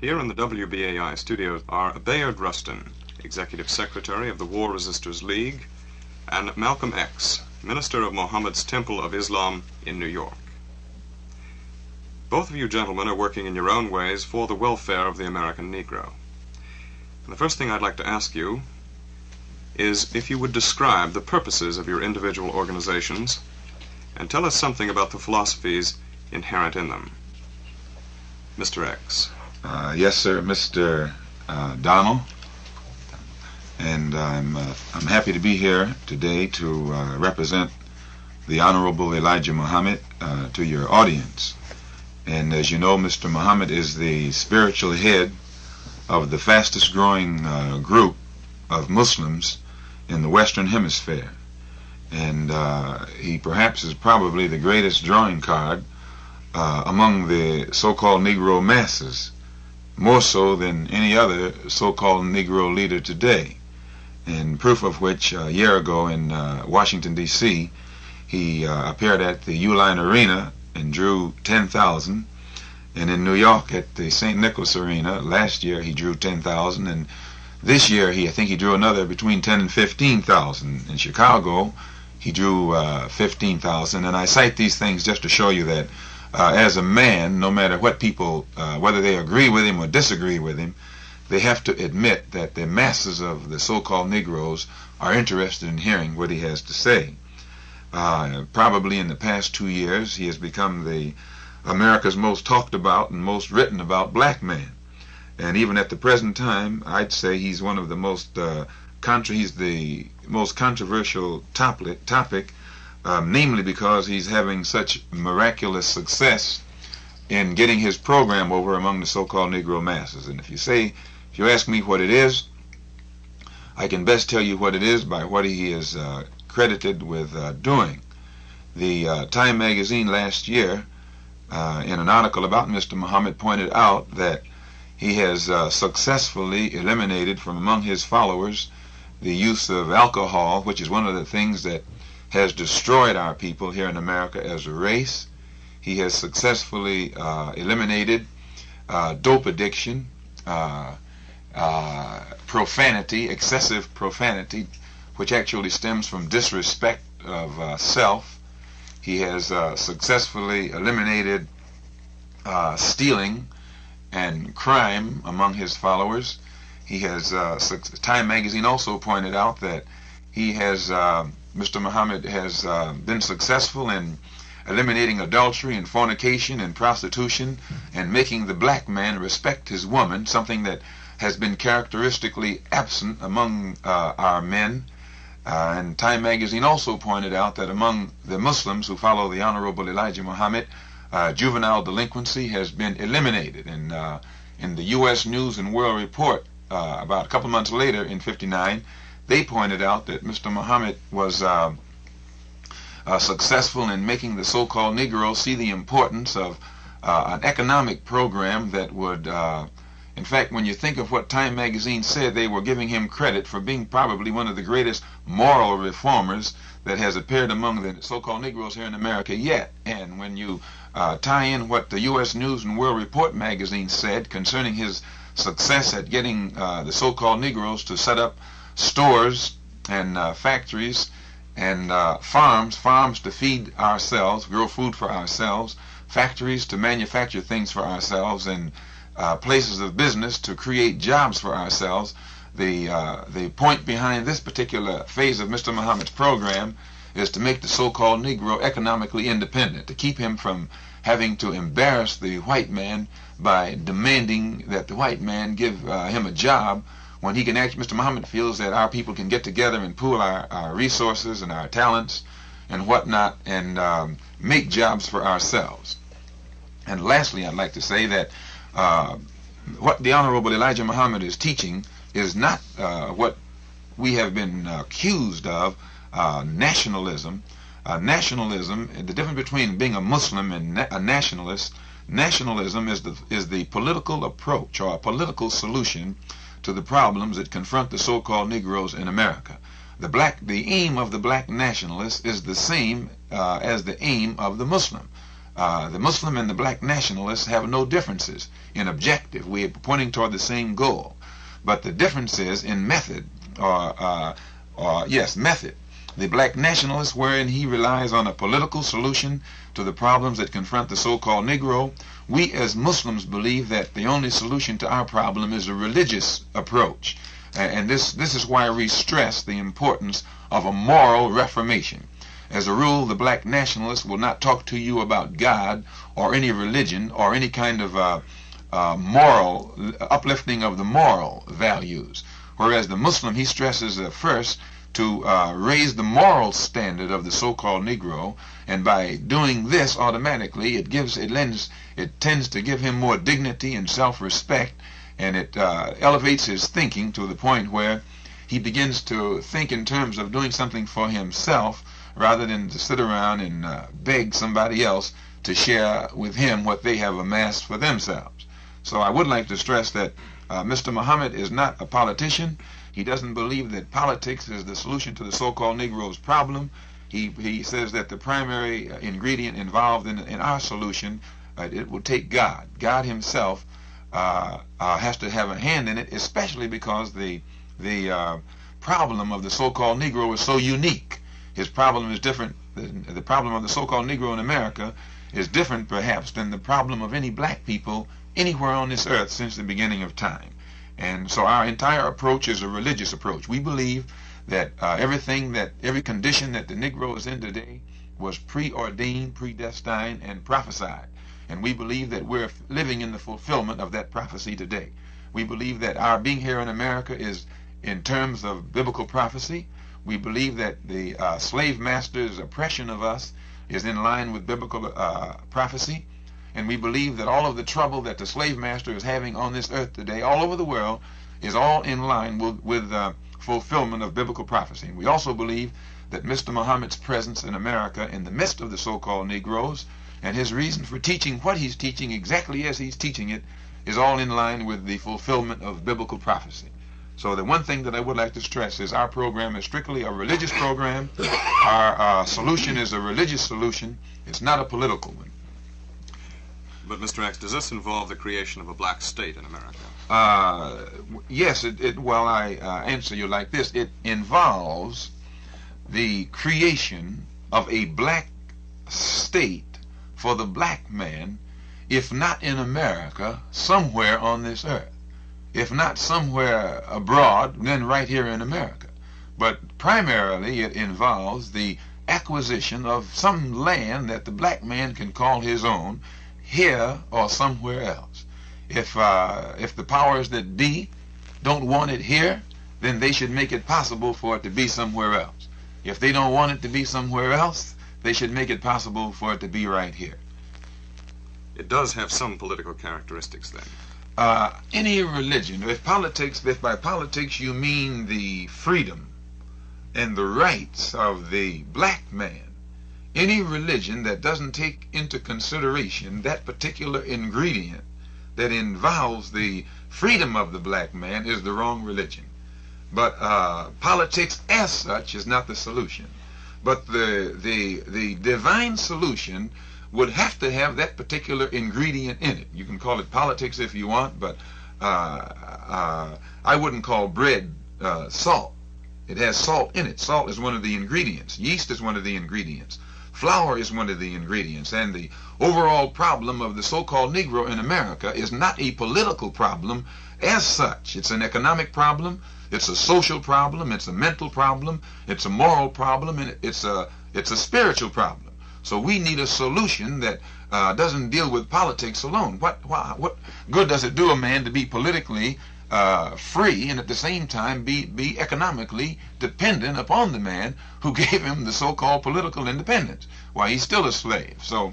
Here in the WBAI studios are Bayard Rustin, Executive Secretary of the War Resisters League, and Malcolm X, Minister of Mohammed's Temple of Islam in New York. Both of you gentlemen are working in your own ways for the welfare of the American Negro. And the first thing I'd like to ask you is if you would describe the purposes of your individual organizations and tell us something about the philosophies inherent in them. Mr. X. Yes, sir, Mr. Donald, and I'm happy to be here today to represent the Honorable Elijah Muhammad to your audience. And as you know, Mr. Muhammad is the spiritual head of the fastest growing group of Muslims in the Western Hemisphere. And he perhaps is probably the greatest drawing card among the so-called Negro masses, more so than any other so-called Negro leader today. And proof of which, a year ago in Washington, D.C., he appeared at the Uline Arena and drew 10,000. And in New York at the St. Nicholas Arena, last year he drew 10,000. And this year, I think he drew another between 10 and 15,000. In Chicago, he drew 15,000. And I cite these things just to show you that as a man, no matter what people, whether they agree with him or disagree with him, they have to admit that the masses of the so-called Negroes are interested in hearing what he has to say. Probably in the past 2 years, he has become the America's most talked about and most written about black man. And even at the present time, I'd say he's one of the most he's the most controversial topic, namely because he's having such miraculous success in getting his program over among the so-called Negro masses. And if you ask me what it is, I can best tell you what it is by what he is credited with doing. The Time magazine last year, in an article about Mr. Muhammad, pointed out that he has successfully eliminated from among his followers the use of alcohol, which is one of the things that has destroyed our people here in America as a race. He has successfully eliminated dope addiction, profanity, excessive profanity, which actually stems from disrespect of self. He has successfully eliminated stealing and crime among his followers. He has, Time magazine also pointed out that he has, Mr. Muhammad has been successful in eliminating adultery and fornication and prostitution and making the black man respect his woman, something that has been characteristically absent among our men. And Time magazine also pointed out that among the Muslims who follow the Honorable Elijah Muhammad, juvenile delinquency has been eliminated. And in the U.S. News and World Report, about a couple months later in '59, they pointed out that Mr. Muhammad was successful in making the so-called Negro see the importance of an economic program that would, in fact, when you think of what Time magazine said, they were giving him credit for being probably one of the greatest moral reformers that has appeared among the so-called Negroes here in America yet. And when you tie in what the U.S. News and World Report magazine said concerning his success at getting the so-called Negroes to set up stores and factories and farms to feed ourselves, grow food for ourselves, factories to manufacture things for ourselves, and places of business to create jobs for ourselves. The point behind this particular phase of Mr. Muhammad's program is to make the so-called Negro economically independent, to keep him from having to embarrass the white man by demanding that the white man give him a job, when he can actually, Mr. Muhammad feels that our people can get together and pool our resources and our talents and whatnot and make jobs for ourselves. And lastly, I'd like to say that what the Honorable Elijah Muhammad is teaching is not what we have been accused of, nationalism. Nationalism, the difference between being a Muslim and a nationalist, nationalism is the political approach or a political solution to the problems that confront the so-called Negroes in America. The aim of the black nationalist is the same as the aim of the Muslim. The Muslim and the black nationalists have no differences in objective. We are pointing toward the same goal. But the difference is in method, method. The black nationalist, wherein he relies on a political solution to the problems that confront the so-called Negro, we as Muslims believe that the only solution to our problem is a religious approach. And this is why we stress the importance of a moral reformation. As a rule, the black nationalist will not talk to you about God or any religion or any kind of moral uplifting of the moral values, whereas the Muslim, he stresses first to raise the moral standard of the so-called Negro, and by doing this automatically it tends to give him more dignity and self-respect, and it elevates his thinking to the point where he begins to think in terms of doing something for himself rather than to sit around and beg somebody else to share with him what they have amassed for themselves. So I would like to stress that Mr. Muhammad is not a politician. He doesn't believe that politics is the solution to the so-called Negro's problem. He says that the primary ingredient involved in our solution, it will take God. God himself has to have a hand in it, especially because the problem of the so-called Negro is so unique. His problem is different. The problem of the so-called Negro in America is different, perhaps, than the problem of any black people anywhere on this earth since the beginning of time. And so our entire approach is a religious approach. We believe that every condition that the Negro is in today was preordained, predestined, and prophesied. And we believe that we're living in the fulfillment of that prophecy today. We believe that our being here in America is in terms of biblical prophecy. We believe that the slave master's oppression of us is in line with biblical prophecy. And we believe that all of the trouble that the slave master is having on this earth today, all over the world, is all in line with fulfillment of biblical prophecy. And we also believe that Mr. Muhammad's presence in America in the midst of the so-called Negroes and his reason for teaching what he's teaching exactly as he's teaching it is all in line with the fulfillment of biblical prophecy. So the one thing that I would like to stress is our program is strictly a religious program. Our solution is a religious solution. It's not a political one. But Mr. X, does this involve the creation of a black state in America? Yes, well, I answer you like this. It involves the creation of a black state for the black man, if not in America, somewhere on this earth. If not somewhere abroad, then right here in America. But primarily it involves the acquisition of some land that the black man can call his own, here or somewhere else. If the powers that be don't want it here, then they should make it possible for it to be somewhere else. If they don't want it to be somewhere else, they should make it possible for it to be right here. It does have some political characteristics then. Any religion, if by politics you mean the freedom and the rights of the black man, any religion that doesn't take into consideration that particular ingredient that involves the freedom of the black man is the wrong religion. But politics as such is not the solution. But the divine solution would have to have that particular ingredient in it. You can call it politics if you want, but I wouldn't call bread salt. It has salt in it. Salt is one of the ingredients. Yeast is one of the ingredients. Flour is one of the ingredients. And the overall problem of the so-called Negro in America is not a political problem as such. It's an economic problem. It's a social problem. It's a mental problem. It's a moral problem. And it's a spiritual problem. So we need a solution that doesn't deal with politics alone. What good does it do a man to be politically free and at the same time be economically dependent upon the man who gave him the so-called political independence? Why, he's still a slave. So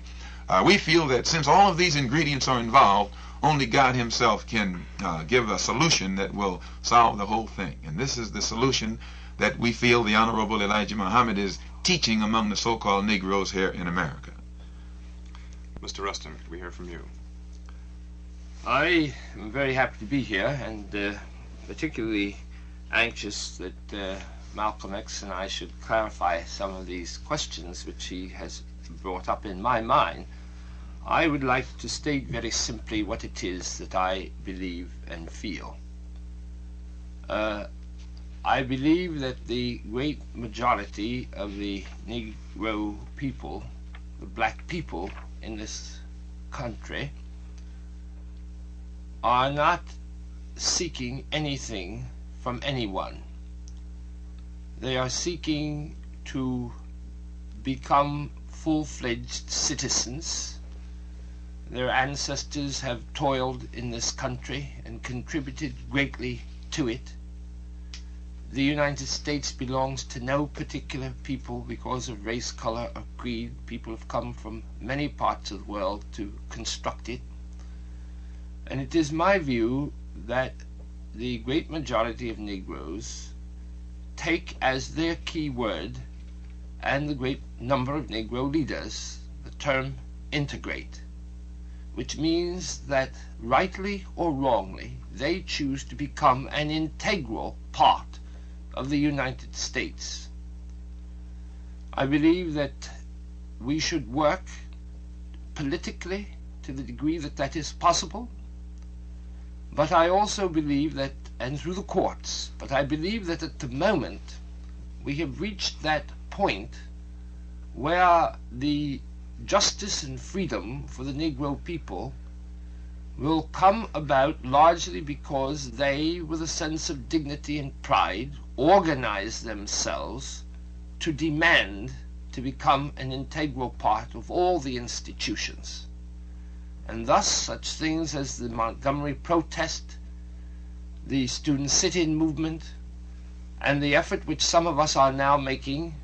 we feel that since all of these ingredients are involved, only God himself can give a solution that will solve the whole thing. And this is the solution that we feel the Honorable Elijah Muhammad is teaching among the so-called Negroes here in America. Mr. Rustin, could we hear from you? I am very happy to be here, and particularly anxious that Malcolm X and I should clarify some of these questions which he has brought up in my mind. I would like to state very simply what it is that I believe and feel. I believe that the great majority of the Negro people, the black people in this country, are not seeking anything from anyone. They are seeking to become full-fledged citizens. Their ancestors have toiled in this country and contributed greatly to it. The United States belongs to no particular people because of race, color, or creed. People have come from many parts of the world to construct it. And it is my view that the great majority of Negroes take as their key word, and the great number of Negro leaders, the term integrate, which means that rightly or wrongly they choose to become an integral part of the United States. I believe that we should work politically to the degree that that is possible, but I also believe that, and through the courts, but I believe that at the moment we have reached that point where the justice and freedom for the Negro people will come about largely because they, with a sense of dignity and pride, organize themselves to demand to become an integral part of all the institutions. And thus such things as the Montgomery protest, the student sit-in movement, and the effort which some of us are now making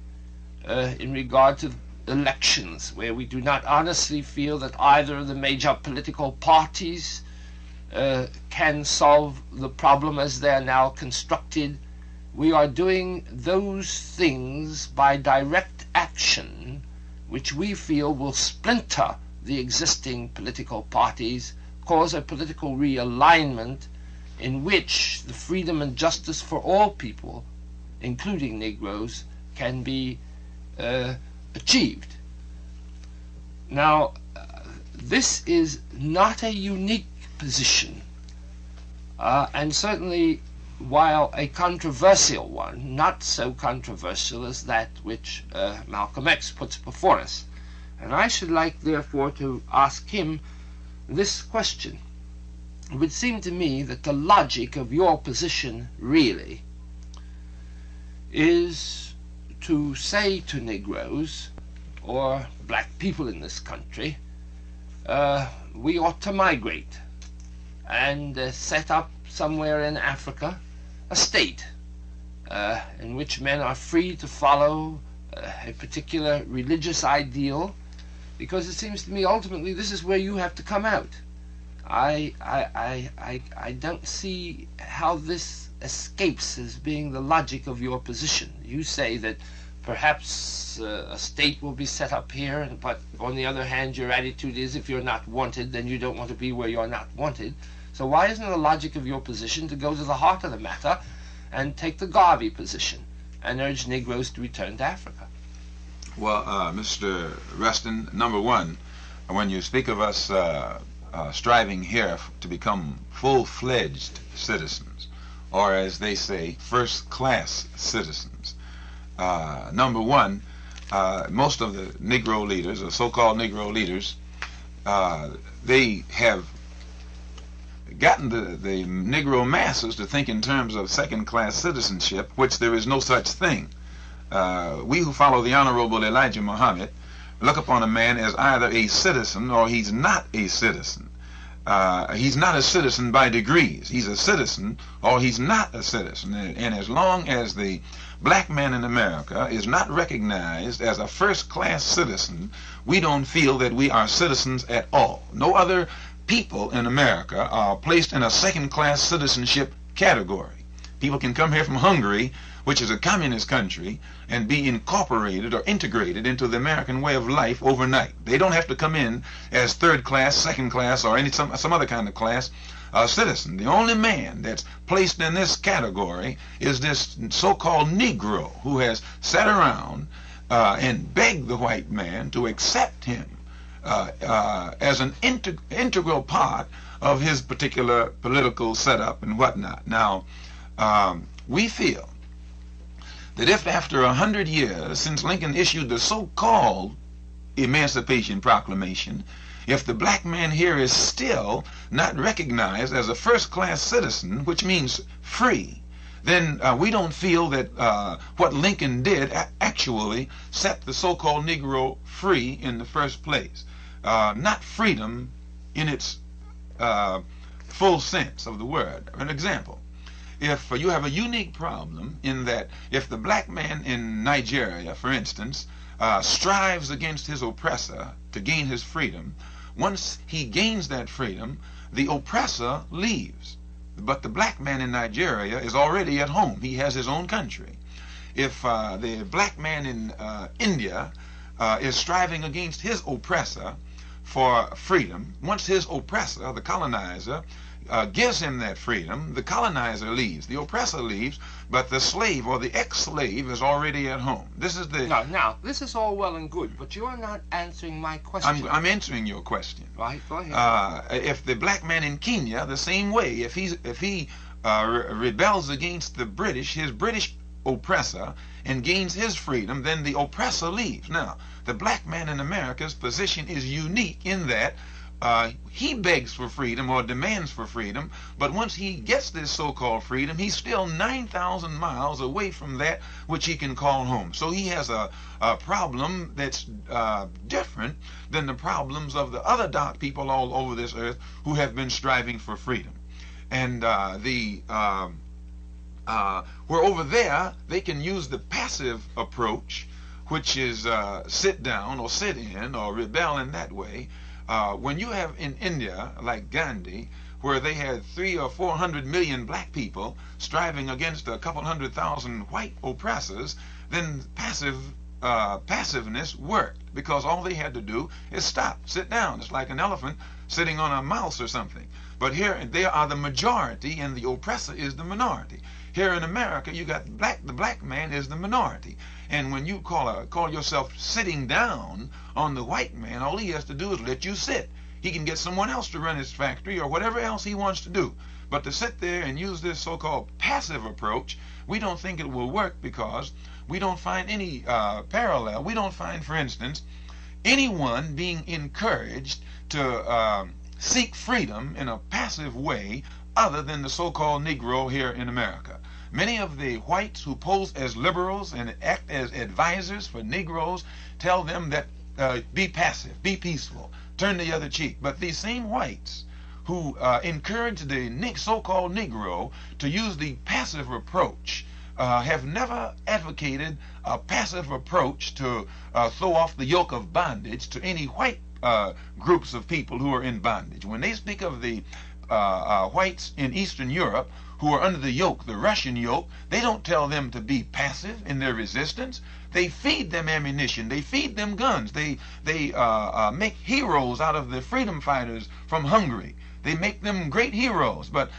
in regard to elections, where we do not honestly feel that either of the major political parties can solve the problem as they are now constructed. We are doing those things by direct action which we feel will splinter the existing political parties, cause a political realignment in which the freedom and justice for all people, including Negroes, can be achieved. Now, this is not a unique position, and certainly, while a controversial one, not so controversial as that which Malcolm X puts before us. And I should like, therefore, to ask him this question. It would seem to me that the logic of your position really is to say to Negroes, or black people in this country, we ought to migrate and set up somewhere in Africa a state in which men are free to follow a particular religious ideal, because it seems to me ultimately this is where you have to come out. I don't see how this escapes as being the logic of your position. You say that perhaps a state will be set up here, but on the other hand your attitude is if you're not wanted, then you don't want to be where you're not wanted. So why isn't the logic of your position to go to the heart of the matter and take the Garvey position and urge Negroes to return to Africa? Well, Mr. Rustin, number one, when you speak of us striving here to become full-fledged citizens, or as they say, first-class citizens, number one, most of the Negro leaders, or so-called Negro leaders, they have gotten the Negro masses to think in terms of second-class citizenship, which there is no such thing. We who follow the Honorable Elijah Muhammad look upon a man as either a citizen or he's not a citizen. He's not a citizen by degrees. He's a citizen or he's not a citizen. And as long as the black man in America is not recognized as a first-class citizen, we don't feel that we are citizens at all. No other people in America are placed in a second-class citizenship category. People can come here from Hungary, which is a communist country, and be incorporated or integrated into the American way of life overnight. They don't have to come in as third class, second class, or some other kind of class citizen. The only man that's placed in this category is this so-called Negro who has sat around and begged the white man to accept him as an integral part of his particular political setup and whatnot. Now, we feel that if after 100 years since Lincoln issued the so-called Emancipation Proclamation, if the black man here is still not recognized as a first-class citizen, which means free, then we don't feel that what Lincoln did actually set the so-called Negro free in the first place. Not freedom in its full sense of the word. An example, if you have a unique problem in that if the black man in Nigeria, for instance, strives against his oppressor to gain his freedom, once he gains that freedom, the oppressor leaves. But the black man in Nigeria is already at home. He has his own country. If the black man in India is striving against his oppressor for freedom, once his oppressor, the colonizer, gives him that freedom, the colonizer leaves, the oppressor leaves, but the slave or the ex-slave is already at home. This is the... Now, this is all well and good, but you are not answering my question. I'm answering your question. Right, go ahead. If the black man in Kenya, the same way, if he rebels against the British, his British oppressor, and gains his freedom, then the oppressor leaves. Now, the black man in America's position is unique in that he begs for freedom or demands for freedom, but once he gets this so-called freedom, he's still 9,000 miles away from that which he can call home. So he has a problem that's different than the problems of the other dark people all over this earth who have been striving for freedom. And where over there they can use the passive approach, which is sit down or sit in or rebel in that way. When you have in India, like Gandhi, where they had 300 or 400 million black people striving against a couple 100,000 white oppressors, then passiveness worked, because all they had to do is stop, sit down. It's like an elephant sitting on a mouse or something. But here they are the majority and the oppressor is the minority. Here in America, you got the black man is the minority. And when you call yourself sitting down on the white man, all he has to do is let you sit. He can get someone else to run his factory or whatever else he wants to do. But to sit there and use this so-called passive approach, we don't think it will work, because we don't find any parallel. We don't find, for instance, anyone being encouraged to seek freedom in a passive way other than the so-called Negro here in America. Many of the whites who pose as liberals and act as advisors for Negroes tell them that be passive, be peaceful, turn the other cheek. But these same whites who encourage the so-called Negro to use the passive approach have never advocated a passive approach to throw off the yoke of bondage to any white groups of people who are in bondage. When they speak of the whites in Eastern Europe who are under the yoke, the Russian yoke, they don't tell them to be passive in their resistance. They feed them ammunition. They feed them guns. They make heroes out of the freedom fighters from Hungary. They make them great heroes. But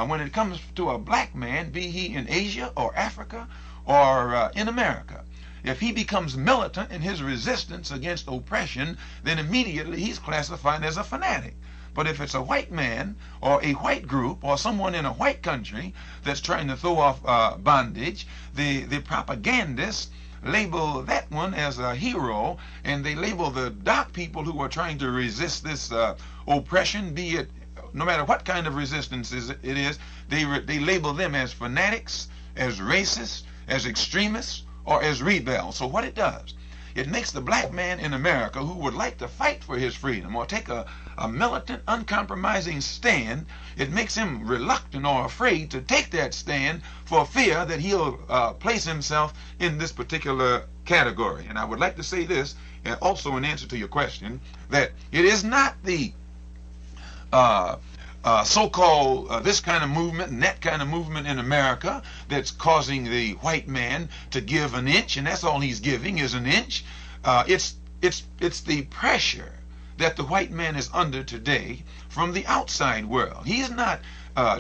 when it comes to a black man, be he in Asia or Africa or in America, if he becomes militant in his resistance against oppression, then immediately he's classified as a fanatic. But if it's a white man or a white group or someone in a white country that's trying to throw off bondage, the propagandists label that one as a hero, and they label the dark people who are trying to resist this oppression, be it no matter what kind of resistance it is, they label them as fanatics, as racists, as extremists, or as rebels. So what it does, it makes the black man in America who would like to fight for his freedom or take a militant, uncompromising stand, it makes him reluctant or afraid to take that stand for fear that he'll place himself in this particular category. And I would like to say this, also in answer to your question, that it is not the so-called this kind of movement and that kind of movement in America that's causing the white man to give an inch, and that's all he's giving is an inch. It's the pressure that the white man is under today from the outside world. He's not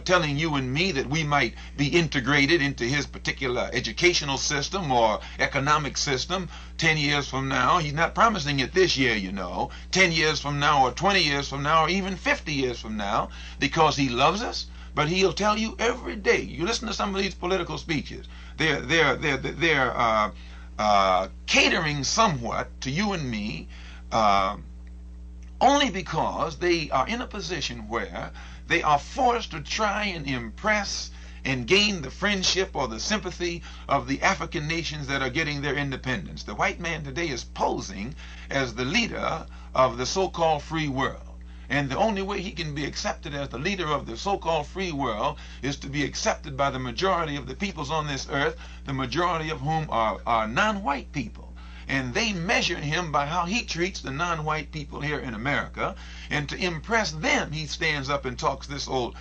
telling you and me that we might be integrated into his particular educational system or economic system 10 years from now. He's not promising it this year, 10 years from now or 20 years from now or even 50 years from now, because he loves us. But he'll tell you every day. You listen to some of these political speeches. They're catering somewhat to you and me only because they are in a position where they are forced to try and impress and gain the friendship or the sympathy of the African nations that are getting their independence. The white man today is posing as the leader of the so-called free world. And the only way he can be accepted as the leader of the so-called free world is to be accepted by the majority of the peoples on this earth, the majority of whom are non-white people. And they measure him by how he treats the non-white people here in America. And to impress them, he stands up and talks this old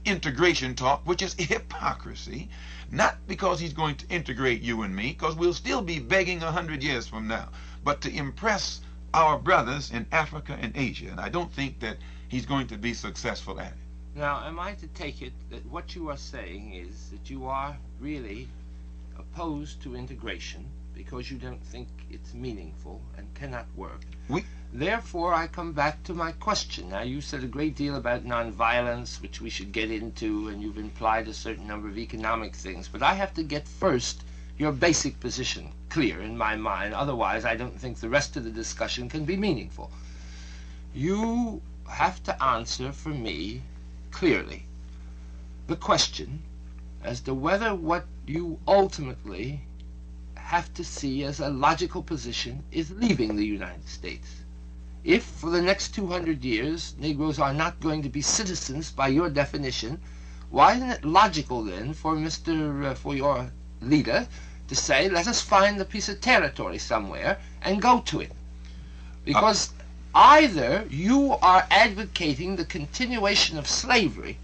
integration talk, which is hypocrisy. Not because he's going to integrate you and me, because we'll still be begging 100 years from now, but to impress our brothers in Africa and Asia. And I don't think that he's going to be successful at it. Now, am I to take it that what you are saying is that you are really opposed to integration because you don't think it's meaningful and cannot work? Therefore, I come back to my question. Now, you said a great deal about nonviolence, which we should get into, and you've implied a certain number of economic things. But I have to get first your basic position clear in my mind. Otherwise, I don't think the rest of the discussion can be meaningful. You have to answer for me clearly the question as to whether what you ultimately have to see as a logical position is leaving the United States. If for the next 200 years Negroes are not going to be citizens by your definition, why isn't it logical then for your leader to say, let us find a piece of territory somewhere and go to it? Because either you are advocating the continuation of slavery,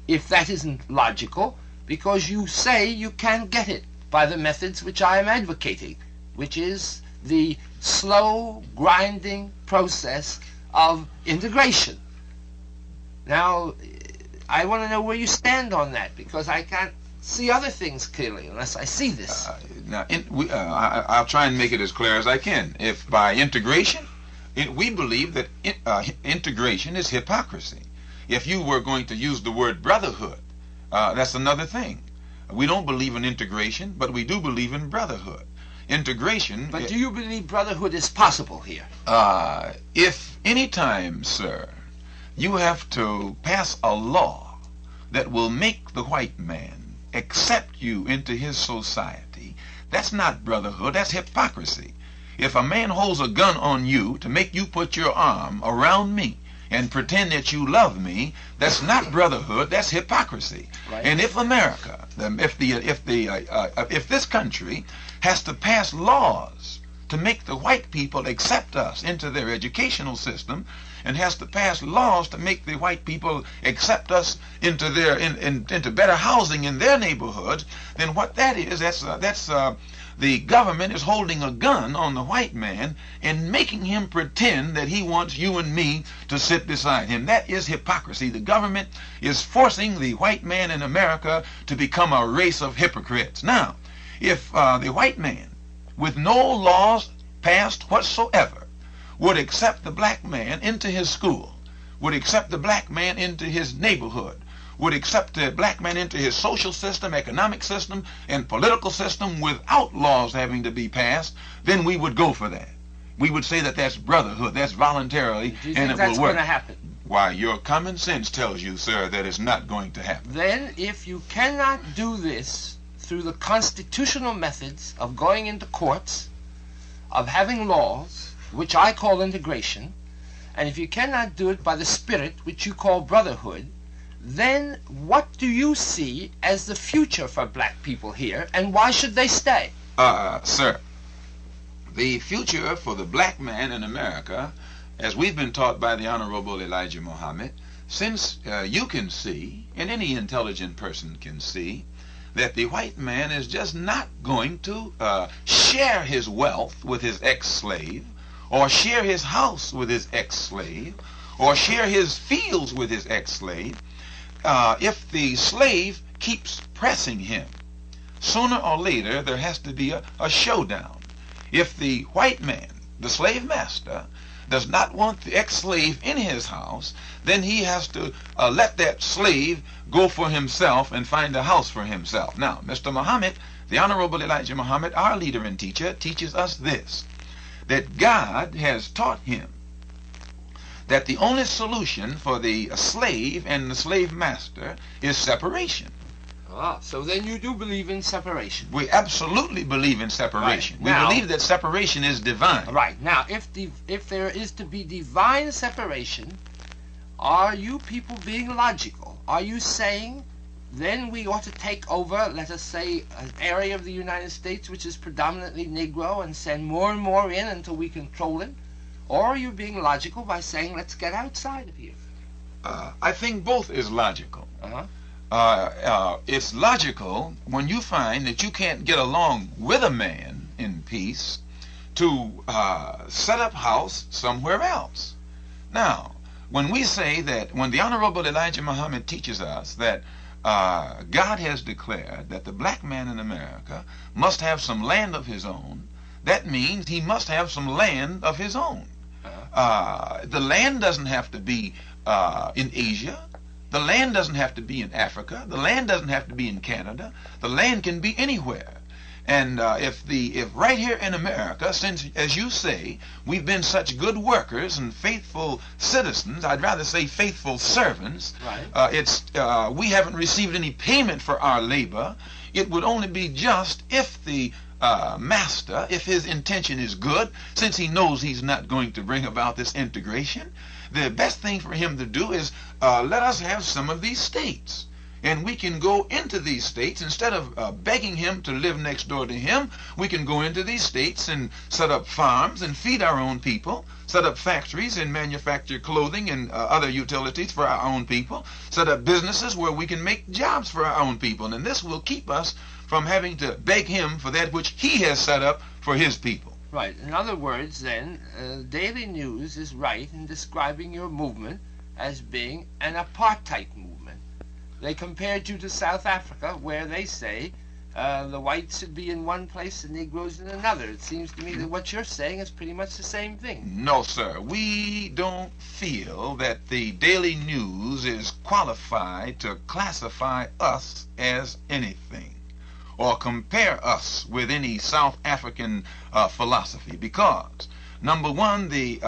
if that isn't logical, because you say you can't get it by the methods which I am advocating, which is the slow, grinding process of integration. Now, I want to know where you stand on that, because I can't see other things clearly unless I see this. I'll try and make it as clear as I can. If by integration, we believe that integration is hypocrisy. If you were going to use the word brotherhood, that's another thing. We don't believe in integration, but we do believe in brotherhood. Integration... But do you believe brotherhood is possible here? If any time, sir, you have to pass a law that will make the white man accept you into his society, that's not brotherhood, that's hypocrisy. If a man holds a gun on you to make you put your arm around me and pretend that you love me, that's not brotherhood, that's hypocrisy. Right. And if America, if this country has to pass laws to make the white people accept us into their educational system, and has to pass laws to make the white people accept us into their into better housing in their neighborhoods, then what that is, that's the government is holding a gun on the white man and making him pretend that he wants you and me to sit beside him. That is hypocrisy. The government is forcing the white man in America to become a race of hypocrites. Now, if the white man, with no laws passed whatsoever, would accept the black man into his school, would accept the black man into his neighborhood, would accept the black man into his social system, economic system, and political system without laws having to be passed, then we would go for that. We would say that that's brotherhood, that's voluntarily, Do you and think it that's will work. going to happen? Why, your common sense tells you, sir, that it's not going to happen. Then, if you cannot do this through the constitutional methods of going into courts, of having laws, which I call integration, and if you cannot do it by the spirit, which you call brotherhood, then what do you see as the future for black people here, and why should they stay? Sir, the future for the black man in America, as we've been taught by the Honorable Elijah Muhammad, since you can see, and any intelligent person can see, that the white man is just not going to share his wealth with his ex-slave, or share his house with his ex-slave, or share his fields with his ex-slave, if the slave keeps pressing him, sooner or later there has to be a showdown. If the white man, the slave master, does not want the ex-slave in his house, then he has to let that slave go for himself and find a house for himself. Now, Mr. Muhammad, the Honorable Elijah Muhammad, our leader and teacher, teaches us this, that God has taught him that the only solution for the slave and the slave master is separation. Ah, so then you do believe in separation. We absolutely believe in separation. Right. Now, we believe that separation is divine. Right. Now, if there is to be divine separation, are you people being logical? Are you saying then we ought to take over, let us say, an area of the United States which is predominantly Negro and send more and more in until we control it? Or are you being logical by saying, let's get outside of here? I think both is logical. Uh-huh. It's logical when you find that you can't get along with a man in peace to set up house somewhere else. Now, when we say that, when the Honorable Elijah Muhammad teaches us that God has declared that the black man in America must have some land of his own, that means he must have some land of his own. The land doesn't have to be in Asia. The land doesn't have to be in Africa. The land doesn't have to be in Canada. The land can be anywhere. And if right here in America, since, as you say, we've been such good workers and faithful citizens, I'd rather say faithful servants, right. We haven't received any payment for our labor. It would only be just if the master, if his intention is good, since he knows he's not going to bring about this integration, the best thing for him to do is let us have some of these states. And we can go into these states, instead of begging him to live next door to him, we can go into these states and set up farms and feed our own people, set up factories and manufacture clothing and other utilities for our own people, set up businesses where we can make jobs for our own people. And this will keep us from having to beg him for that which he has set up for his people. Right. In other words, then, Daily News is right in describing your movement as being an apartheid movement. They compared you to South Africa, where they say the whites should be in one place, the Negroes in another. It seems to me that what you're saying is pretty much the same thing. No, sir. We don't feel that the Daily News is qualified to classify us as anything or compare us with any South African philosophy, because number one, the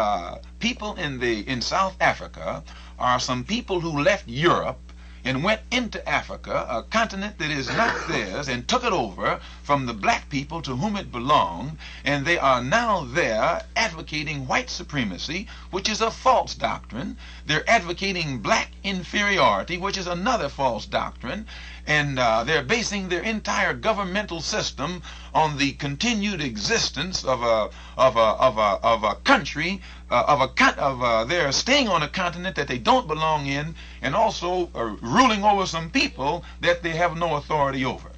people in South Africa are some people who left Europe and went into Africa, a continent that is not theirs, and took it over from the black people to whom it belonged, and they are now there advocating white supremacy, which is a false doctrine. They're advocating black inferiority, which is another false doctrine, and they're basing their entire governmental system on the continued existence of a country, they're staying on a continent that they don't belong in, and also ruling over some people that they have no authority over.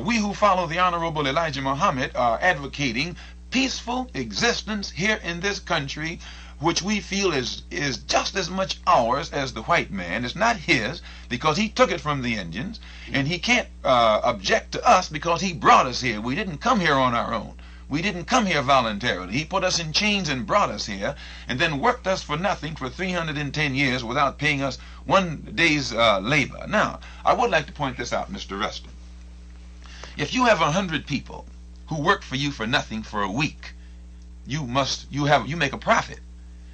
We who follow the Honorable Elijah Muhammad are advocating peaceful existence here in this country, which we feel is just as much ours as the white man. It's not his, because he took it from the Indians, and he can't object to us because he brought us here. We didn't come here on our own. We didn't come here voluntarily. He put us in chains and brought us here, and then worked us for nothing for 310 years without paying us one day's labor. Now, I would like to point this out, Mr. Rustin. If you have 100 people who work for you for nothing for a week, you make a profit.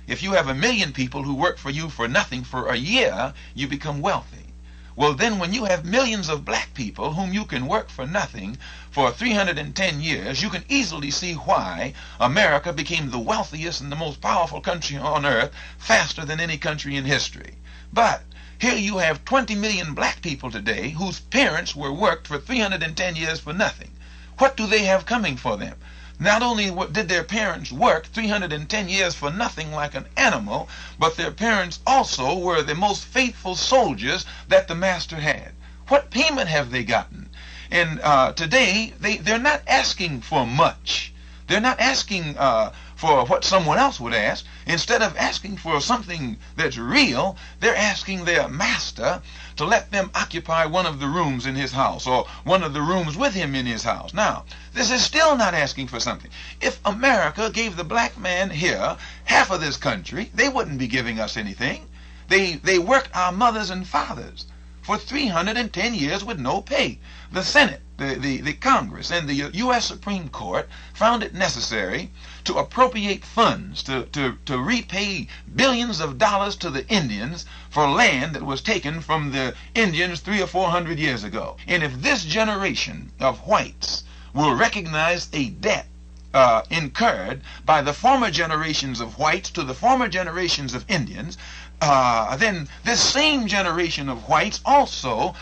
If you have 1 million people who work for you for nothing for a year, you become wealthy. Well, then when you have millions of black people whom you can work for nothing for 310 years, you can easily see why America became the wealthiest and the most powerful country on earth faster than any country in history. But here you have 20 million black people today whose parents were worked for 310 years for nothing. What do they have coming for them? Not only did their parents work 310 years for nothing like an animal, but their parents also were the most faithful soldiers that the master had. What payment have they gotten? And today, they're not asking for much. They're not asking for what someone else would ask. Instead of asking for something that's real, they're asking their master to let them occupy one of the rooms in his house, or one of the rooms with him in his house. Now, this is still not asking for something. If America gave the black man here half of this country, they wouldn't be giving us anything. They worked our mothers and fathers for 310 years with no pay. The Senate, the Congress, and the U.S. Supreme Court found it necessary to appropriate funds to repay billions of dollars to the Indians for land that was taken from the Indians 300 or 400 years ago. And if this generation of whites will recognize a debt incurred by the former generations of whites to the former generations of Indians, then this same generation of whites also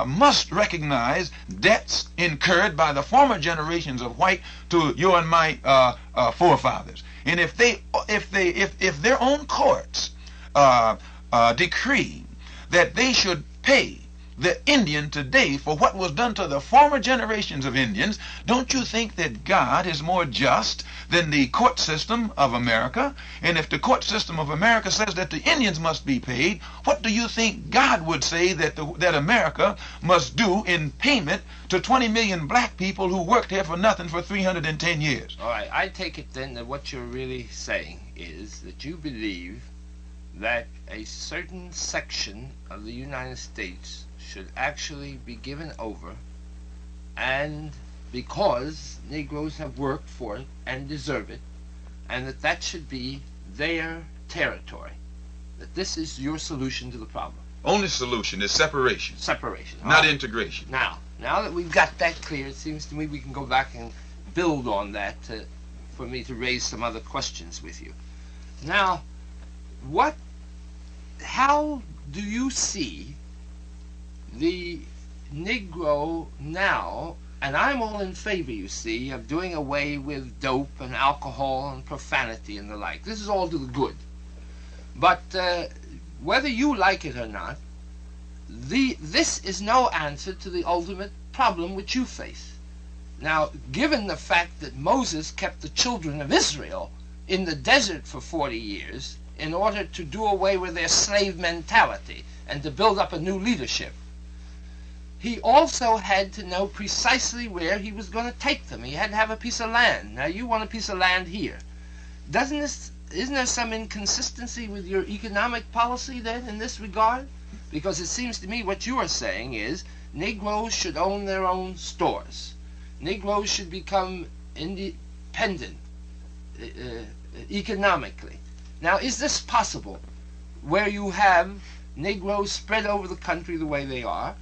must recognize debts incurred by the former generations of white to your and my forefathers. And if their own courts decree that they should pay the Indian today for what was done to the former generations of Indians, don't you think that God is more just than the court system of America? And if the court system of America says that the Indians must be paid, what do you think God would say that America must do in payment to 20 million black people who worked here for nothing for 310 years? All right, I take it then that what you're really saying is that you believe that a certain section of the United States should actually be given over, and because Negroes have worked for it and deserve it, and that should be their territory. That this is your solution to the problem. Only solution is separation. Separation. Not integration. Now that we've got that clear, it seems to me we can go back and build on that for me to raise some other questions with you. Now, how do you see the Negro now? And I'm all in favor, you see, of doing away with dope and alcohol and profanity and the like. This is all to the good. But whether you like it or not, this is no answer to the ultimate problem which you face. Now, given the fact that Moses kept the children of Israel in the desert for 40 years in order to do away with their slave mentality and to build up a new leadership, he also had to know precisely where he was going to take them. He had to have a piece of land. Now, you want a piece of land here. Isn't there some inconsistency with your economic policy then in this regard? Because it seems to me what you are saying is Negroes should own their own stores. Negroes should become independent economically. Now, is this possible where you have Negroes spread over the country the way they are?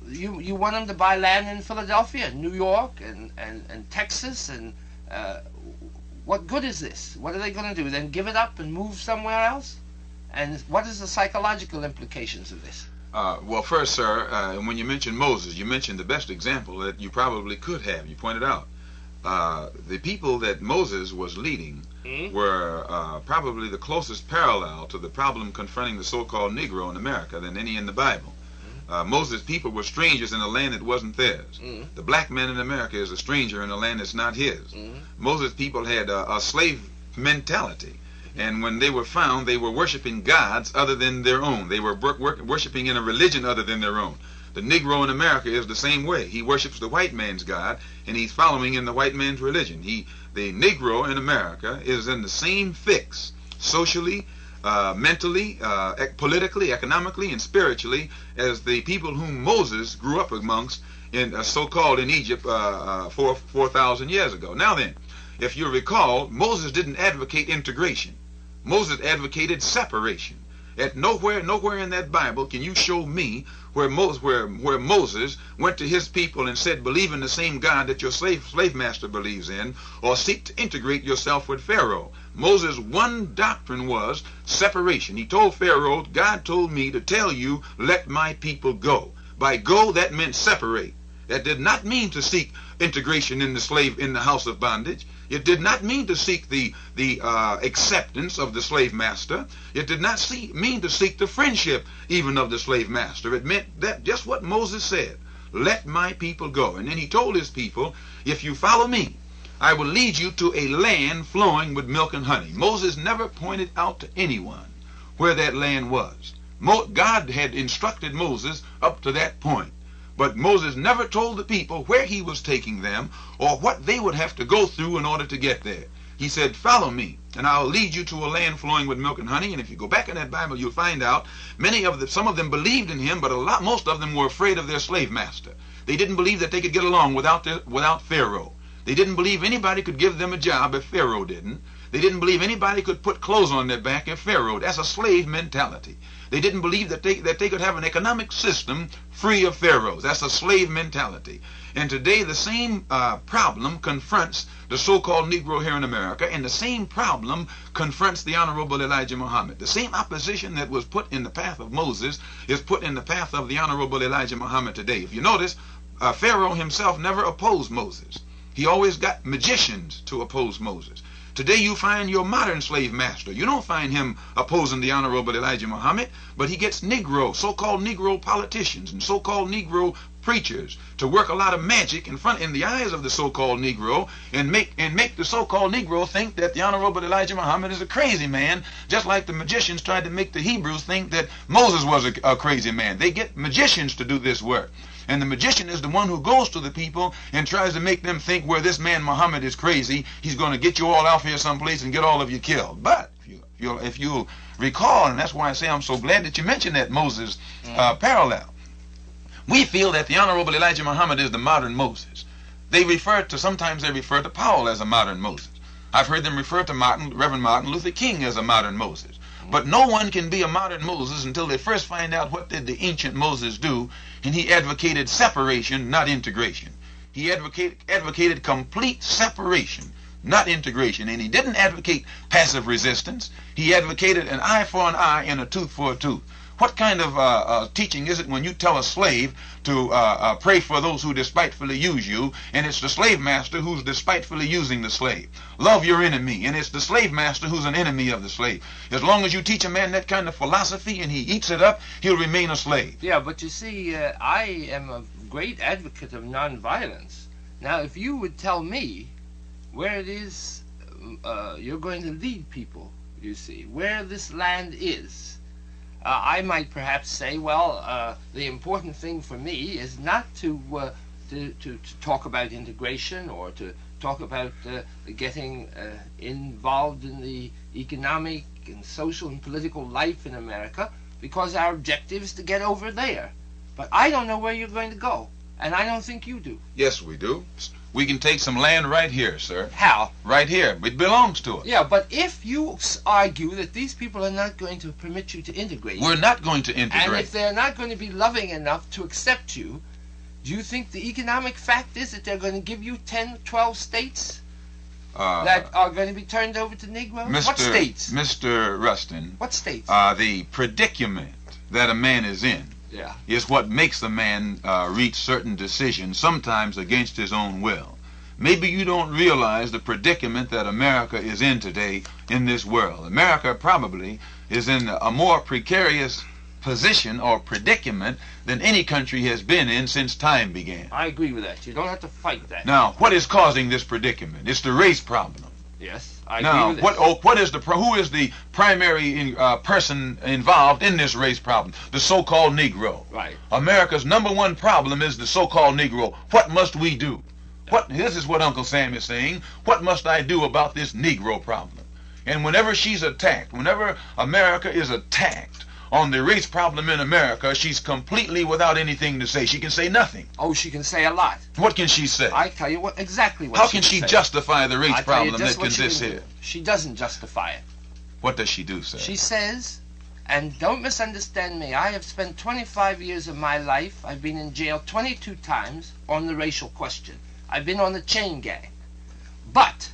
You want them to buy land in Philadelphia, and New York, and Texas, and what good is this? What are they going to do? Then give it up and move somewhere else? And what is the psychological implications of this? Well, first, sir, when you mentioned Moses, you mentioned the best example that you probably could have. You pointed out the people that Moses was leading were probably the closest parallel to the problem confronting the so-called Negro in America than any in the Bible. Moses' people were strangers in a land that wasn't theirs. The black man in America is a stranger in a land that's not his. Moses' people had a slave mentality, and when they were found, they were worshiping gods other than their own. They were worshiping in a religion other than their own. The Negro in America is the same way. He worships the white man's God, and he's following in the white man's religion. The Negro in America is in the same fix, socially, mentally, politically, economically, and spiritually, as the people whom Moses grew up amongst, so-called in Egypt 4,000 years ago. Now then, if you recall, Moses didn't advocate integration. Moses advocated separation. At nowhere in that Bible can you show me where Moses went to his people and said, believe in the same God that your slave master believes in, or seek to integrate yourself with Pharaoh. Moses' one doctrine was separation. He told Pharaoh, God told me to tell you, let my people go. By go, that meant separate. That did not mean to seek integration in the house of bondage. It did not mean to seek the acceptance of the slave master. It did not mean to seek the friendship even of the slave master. It meant that just what Moses said, let my people go. And then he told his people, if you follow me, I will lead you to a land flowing with milk and honey. Moses never pointed out to anyone where that land was. God had instructed Moses up to that point, but Moses never told the people where he was taking them or what they would have to go through in order to get there. He said, follow me, and I'll lead you to a land flowing with milk and honey. And if you go back in that Bible, you'll find out some of them believed in him, but most of them were afraid of their slave master. They didn't believe that they could get along without Pharaoh. They didn't believe anybody could give them a job if Pharaoh didn't. They didn't believe anybody could put clothes on their back if Pharaoh. That's a slave mentality. They didn't believe that they could have an economic system free of pharaohs. That's a slave mentality. And today the same problem confronts the so-called Negro here in America, and the same problem confronts the Honorable Elijah Muhammad. The same opposition that was put in the path of Moses is put in the path of the Honorable Elijah Muhammad today. If you notice, Pharaoh himself never opposed Moses. He always got magicians to oppose Moses. Today you find your modern slave master. You don't find him opposing the Honorable Elijah Muhammad, but he gets Negro, so-called Negro politicians and so-called Negro preachers to work a lot of magic in the eyes of the so-called Negro and make the so-called Negro think that the Honorable Elijah Muhammad is a crazy man, just like the magicians tried to make the Hebrews think that Moses was a crazy man. They get magicians to do this work. And the magician is the one who goes to the people and tries to make them think, where this man Muhammad is crazy, he's going to get you all out here someplace and get all of you killed. But if you'll recall, and that's why I say I'm so glad that you mentioned that Moses parallel, we feel that the Honorable Elijah Muhammad is the modern Moses. Sometimes they refer to Powell as a modern Moses. I've heard them refer to Reverend Martin Luther King as a modern Moses. But no one can be a modern Moses until they first find out what did the ancient Moses do, and he advocated separation, not integration. He advocated complete separation, not integration, and he didn't advocate passive resistance. He advocated an eye for an eye and a tooth for a tooth. What kind of teaching is it when you tell a slave to pray for those who despitefully use you, and it's the slave master who's despitefully using the slave? Love your enemy, and it's the slave master who's an enemy of the slave. As long as you teach a man that kind of philosophy and he eats it up, he'll remain a slave. Yeah, but you see, I am a great advocate of nonviolence. Now, if you would tell me where it is you're going to lead people, you see, where this land is, I might perhaps say, well, the important thing for me is not to talk about integration or to talk about getting involved in the economic and social and political life in America, because our objective is to get over there. But I don't know where you're going to go, and I don't think you do. Yes, we do. We can take some land right here, sir. How? Right here. It belongs to us. Yeah, but if you argue that these people are not going to permit you to integrate... We're not going to integrate. And if they're not going to be loving enough to accept you, do you think the economic fact is that they're going to give you 10, 12 states that are going to be turned over to Negroes? What states? Mr. Rustin. What states? The predicament that a man is in is what makes the man reach certain decisions, sometimes against his own will. Maybe you don't realize the predicament that America is in today in this world. America probably is in a more precarious position or predicament than any country has been in since time began. I agree with that. You don't have to fight that. Now, what is causing this predicament? It's the race problem. Yes, I agree with who is the primary person involved in this race problem? The so-called Negro. Right. America's #1 problem is the so-called Negro. What must we do? This is what Uncle Sam is saying. What must I do about this Negro problem? And whenever she's attacked, whenever America is attacked on the race problem in America, she's completely without anything to say. She can say nothing. Oh, she can say a lot. What can she say? I tell you exactly what How she can she say. justify the race problem that consists here? She doesn't justify it. What does she do, sir? She says, and don't misunderstand me, I have spent 25 years of my life, I've been in jail 22 times on the racial question. I've been on the chain gang. But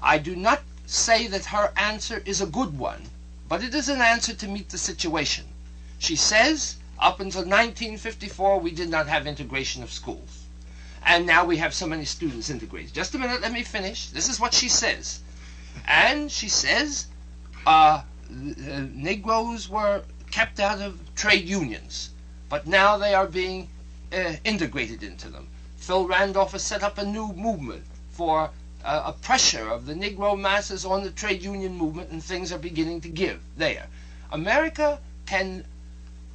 I do not say that her answer is a good one, but it is an answer to meet the situation. She says, up until 1954, we did not have integration of schools. And now we have so many students integrated. Just a minute, let me finish. This is what she says. And she says, Negroes were kept out of trade unions, but now they are being integrated into them. Phil Randolph has set up a new movement for a pressure of the Negro masses on the trade union movement, and things are beginning to give there. America can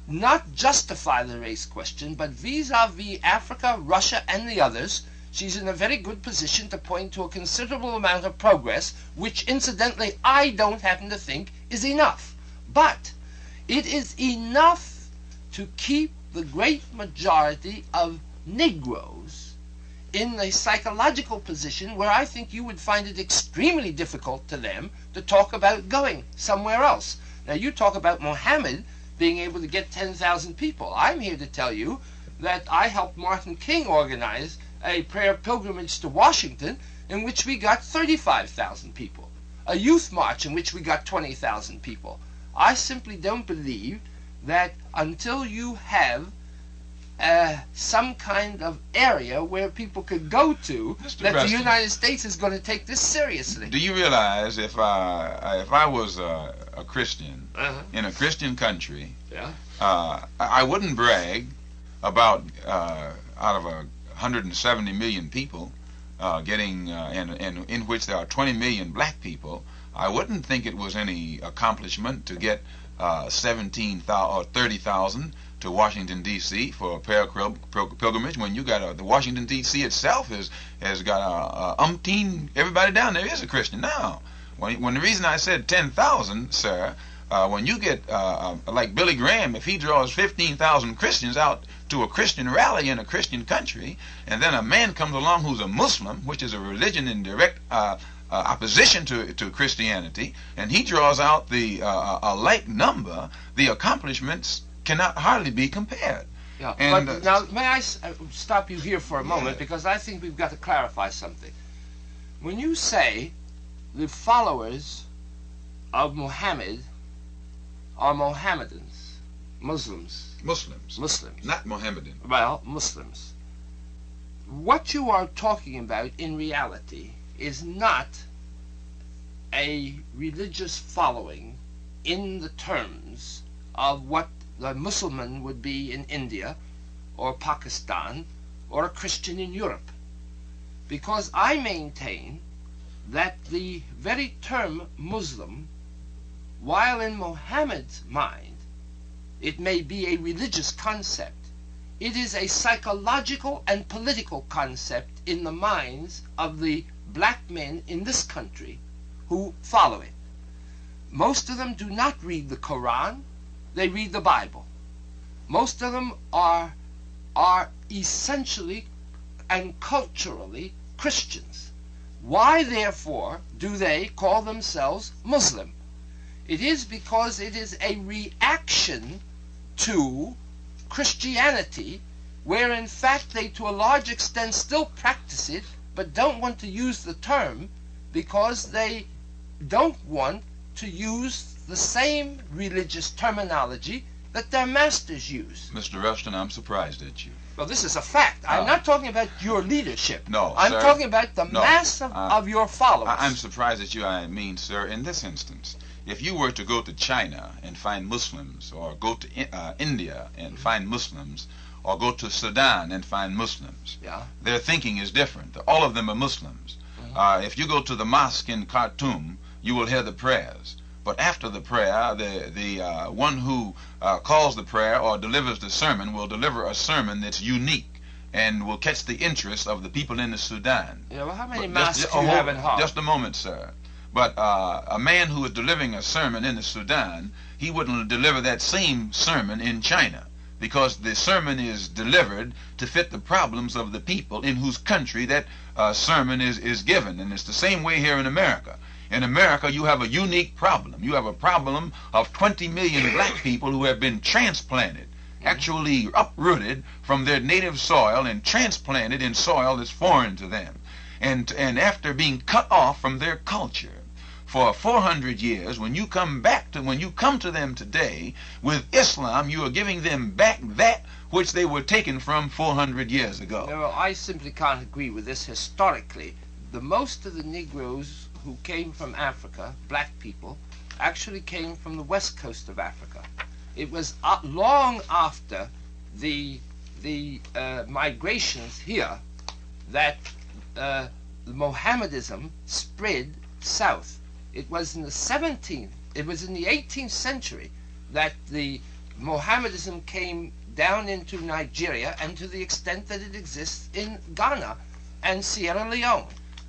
not justify the race question, but vis-a-vis Africa, Russia, and the others, she's in a very good position to point to a considerable amount of progress, which incidentally I don't happen to think is enough. But it is enough to keep the great majority of Negroes in a psychological position where I think you would find it extremely difficult to them to talk about going somewhere else. Now, you talk about Mohammed being able to get 10,000 people. I'm here to tell you that I helped Martin King organize a prayer pilgrimage to Washington in which we got 35,000 people, a youth march in which we got 20,000 people. I simply don't believe that until you have some kind of area where people could go to, that Rustin, the United States is going to take this seriously. Do you realize if I was a Christian in a Christian country, I wouldn't brag about out of 170 million people getting and in which there are 20 million black people, I wouldn't think it was any accomplishment to get 17,000 or 30,000 to Washington D.C. for a prayer pilgrimage, when you got the Washington D.C. itself has got umpteen everybody down there is a Christian now. When the reason I said 10,000, sir, when you get like Billy Graham, if he draws 15,000 Christians out to a Christian rally in a Christian country, and then a man comes along who's a Muslim, which is a religion in direct opposition to Christianity, and he draws out a like number, the accomplishments cannot hardly be compared. Yeah, and, but now may I stop you here for a moment, because I think we've got to clarify something. When you say the followers of Muhammad are Mohammedans, Muslims, not Mohammedan. Well, Muslims. What you are talking about in reality is not a religious following in the terms of what the Muslim would be in India or Pakistan or a Christian in Europe. Because I maintain that the very term Muslim, while in Muhammad's mind it may be a religious concept, it is a psychological and political concept in the minds of the black men in this country who follow it. Most of them do not read the Quran, they read the Bible. Most of them are essentially and culturally Christians. Why, therefore, do they call themselves Muslim? It is because it is a reaction to Christianity, where in fact they to a large extent still practice it, but don't want to use the term because they don't want to use the same religious terminology that their masters use. Mr. Rustin, I'm surprised at you. Well, this is a fact. I'm not talking about your leadership. No, I'm sir, talking about the mass of your followers. I'm surprised at you. I mean, sir, in this instance, if you were to go to China and find Muslims, or go to India and find Muslims, or go to Sudan and find Muslims, their thinking is different. All of them are Muslims. If you go to the mosque in Khartoum, you will hear the prayers. But after the prayer, the one who calls the prayer or delivers the sermon will deliver a sermon that's unique and will catch the interest of the people in the Sudan. Yeah, well, how many mosques do you have in Harlem? Just a moment, sir. But a man who is delivering a sermon in the Sudan, he wouldn't deliver that same sermon in China, because the sermon is delivered to fit the problems of the people in whose country that sermon is given. And it's the same way here in America. In America, you have a unique problem. You have a problem of 20 million black people who have been transplanted, actually uprooted from their native soil and transplanted in soil that's foreign to them. And after being cut off from their culture for 400 years, when you come to them today with Islam, you are giving them back that which they were taken from 400 years ago. No, I simply can't agree with this. Historically, the most of the Negroes who came from Africa, black people, actually came from the west coast of Africa. It was long after the migrations here that Mohammedanism spread south. It was in the 18th century that the Mohammedanism came down into Nigeria, and to the extent that it exists in Ghana and Sierra Leone.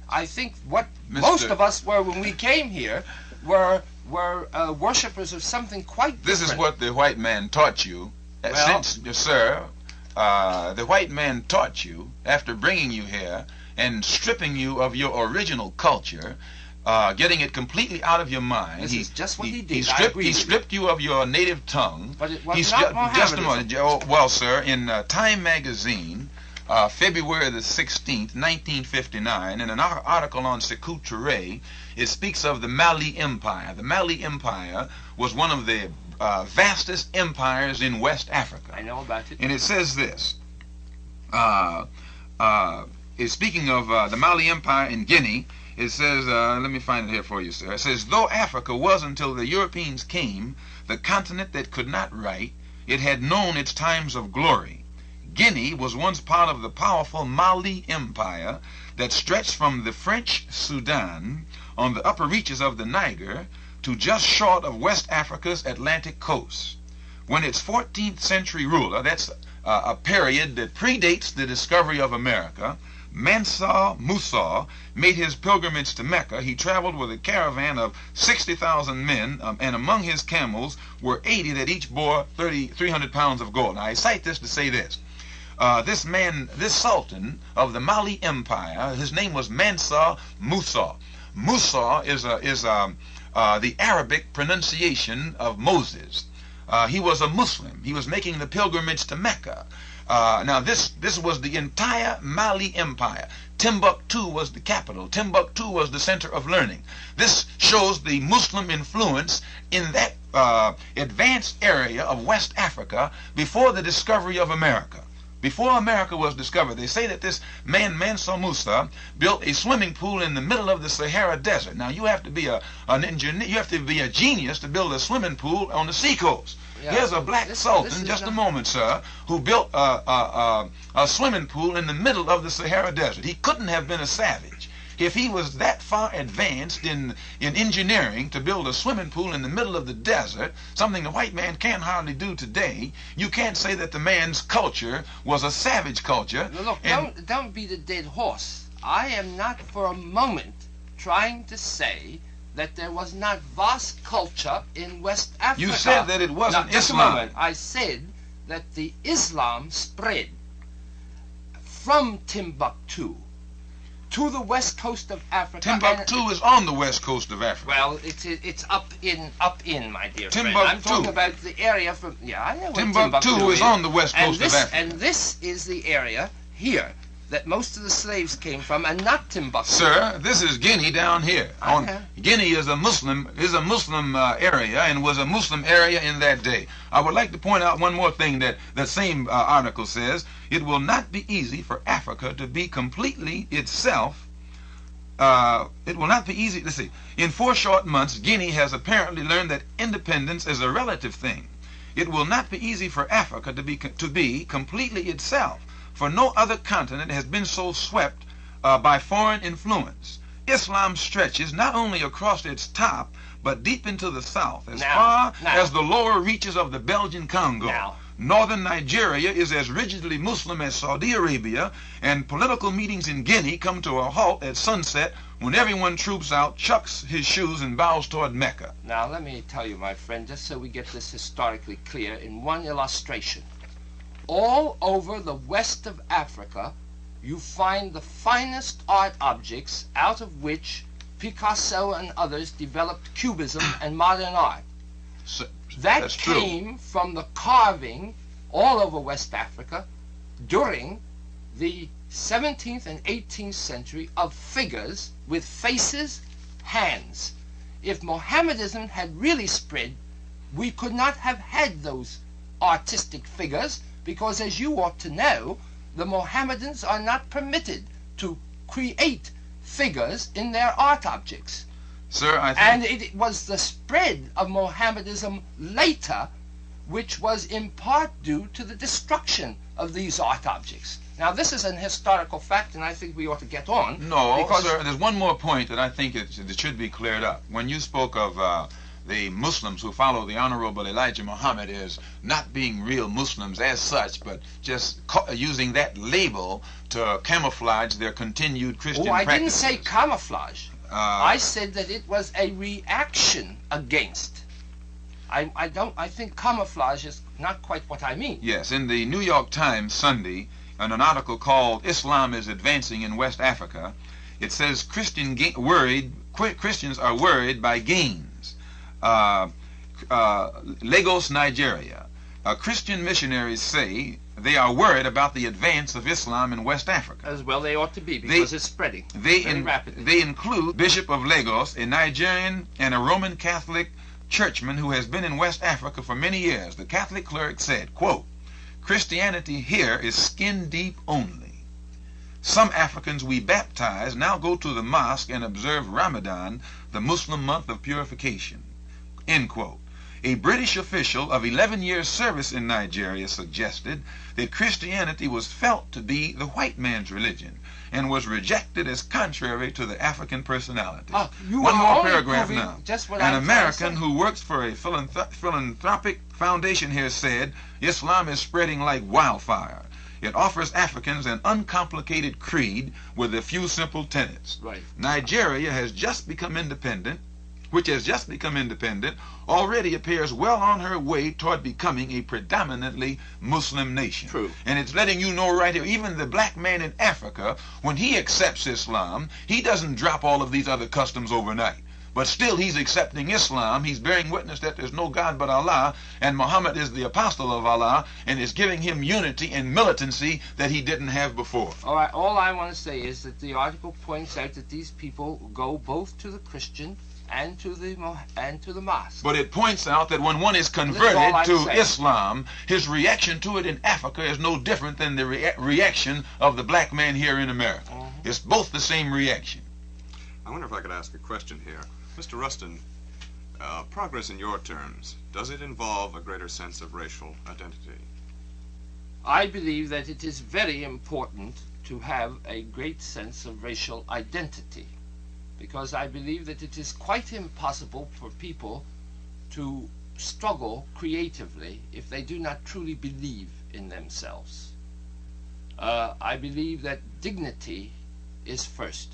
I think what most of us were when we came here were worshippers of something quite different. This is what the white man taught you. Sir, the white man taught you after bringing you here and stripping you of your original culture, getting it completely out of your mind. This is just what he did. He stripped you of your native tongue. But it was not Mohammedanism. Just a moment. Well, sir, in Time magazine, February the 16th, 1959, in an article on Sekou Touré, it speaks of the Mali Empire. The Mali Empire was one of the vastest empires in West Africa. I know about it. And it says this. It's speaking of the Mali Empire in Guinea. It says, let me find it here for you, sir. It says, though Africa was, until the Europeans came, the continent that could not write, it had known its times of glory. Guinea was once part of the powerful Mali Empire that stretched from the French Sudan on the upper reaches of the Niger to just short of West Africa's Atlantic coast. When its 14th century ruler, that's a period that predates the discovery of America, Mansa Musa made his pilgrimage to Mecca, he traveled with a caravan of 60,000 men, and among his camels were 80 that each bore 300 pounds of gold. Now, I cite this to say this. This sultan of the Mali Empire, his name was Mansa Musa. Musa is the Arabic pronunciation of Moses. He was a Muslim. He was making the pilgrimage to Mecca. Now, this was the entire Mali Empire. Timbuktu was the capital. Timbuktu was the center of learning. This shows the Muslim influence in that advanced area of West Africa before the discovery of America. Before America was discovered, they say that this man, Mansa Musa, built a swimming pool in the middle of the Sahara Desert. Now, you have to be an engineer, you have to be a genius to build a swimming pool on the seacoast. Yeah. Here's a black sultan, just a moment, sir, who built a swimming pool in the middle of the Sahara Desert. He couldn't have been a savage. If he was that far advanced in engineering to build a swimming pool in the middle of the desert, something the white man can't hardly do today, you can't say that the man's culture was a savage culture. Now look, don't beat a dead horse. I am not for a moment trying to say that there was not vast culture in West Africa. You said that it wasn't Islam. Just a moment. I said that the Islam spread from Timbuktu to the west coast of Africa. Timbuktu is on the west coast of Africa. Well, it's up in, my dear friend. I'm talking about the area from. Yeah, I know. Timbuktu is on the west coast of Africa. And this is the area here that most of the slaves came from, and not Timbuktu. Sir, this is Guinea down here. Guinea is a Muslim area, and was a Muslim area in that day. I would like to point out one more thing that the same article says. It will not be easy for Africa to be completely itself. It will not be easy. Let's see. In 4 short months, Guinea has apparently learned that independence is a relative thing. It will not be easy for Africa to be completely itself, for no other continent has been so swept by foreign influence. Islam stretches not only across its top, but deep into the south, as far as the lower reaches of the Belgian Congo. Northern Nigeria is as rigidly Muslim as Saudi Arabia, and political meetings in Guinea come to a halt at sunset when everyone troops out, chucks his shoes, and bows toward Mecca. Now, let me tell you, my friend, just so we get this historically clear, in one illustration. All over the west of Africa, you find the finest art objects out of which Picasso and others developed Cubism and modern art. That came from the carving all over West Africa during the 17th and 18th century of figures with faces, hands. If Mohammedanism had really spread, we could not have had those artistic figures, because, as you ought to know, the Mohammedans are not permitted to create figures in their art objects. Sir, I think... And it was the spread of Mohammedanism later which was in part due to the destruction of these art objects. Now, this is an historical fact, and I think we ought to get on. No, sir, there's one more point that I think it should be cleared up. When you spoke of the Muslims who follow the Honorable Elijah Muhammad as not being real Muslims as such, but just using that label to camouflage their continued Christian practices. I didn't say camouflage. I said that it was a reaction against. I think camouflage is not quite what I mean. Yes, in the New York Times Sunday, in an article called "Islam is Advancing in West Africa," it says Christians are worried by gains. Lagos, Nigeria. Christian missionaries say they are worried about the advance of Islam in West Africa. As well they ought to be, because it's spreading very rapidly. They include Bishop of Lagos, a Nigerian and a Roman Catholic churchman who has been in West Africa for many years. The Catholic cleric said, quote, "Christianity here is skin deep only. Some Africans we baptize now go to the mosque and observe Ramadan, the Muslim month of purification." End quote. A British official of 11 years' service in Nigeria suggested that Christianity was felt to be the white man's religion and was rejected as contrary to the African personality. One more paragraph now. An American who works for a philanthropic foundation here said, "Islam is spreading like wildfire. It offers Africans an uncomplicated creed with a few simple tenets." Right. Nigeria which has just become independent, already appears well on her way toward becoming a predominantly Muslim nation. True. And it's letting you know right here, even the black man in Africa, when he accepts Islam, he doesn't drop all of these other customs overnight. But still he's accepting Islam, he's bearing witness that there's no God but Allah, and Muhammad is the apostle of Allah, and is giving him unity and militancy that he didn't have before. All right, all I want to say is that the article points out that these people go both to the Christian and to the mosque. But it points out that when one is converted to Islam, his reaction to it in Africa is no different than the reaction of the black man here in America. It's both the same reaction. I wonder if I could ask a question here. Mr. Rustin, progress in your terms, does it involve a greater sense of racial identity? I believe that it is very important to have a great sense of racial identity, because I believe that it is quite impossible for people to struggle creatively if they do not truly believe in themselves. I believe that dignity is first.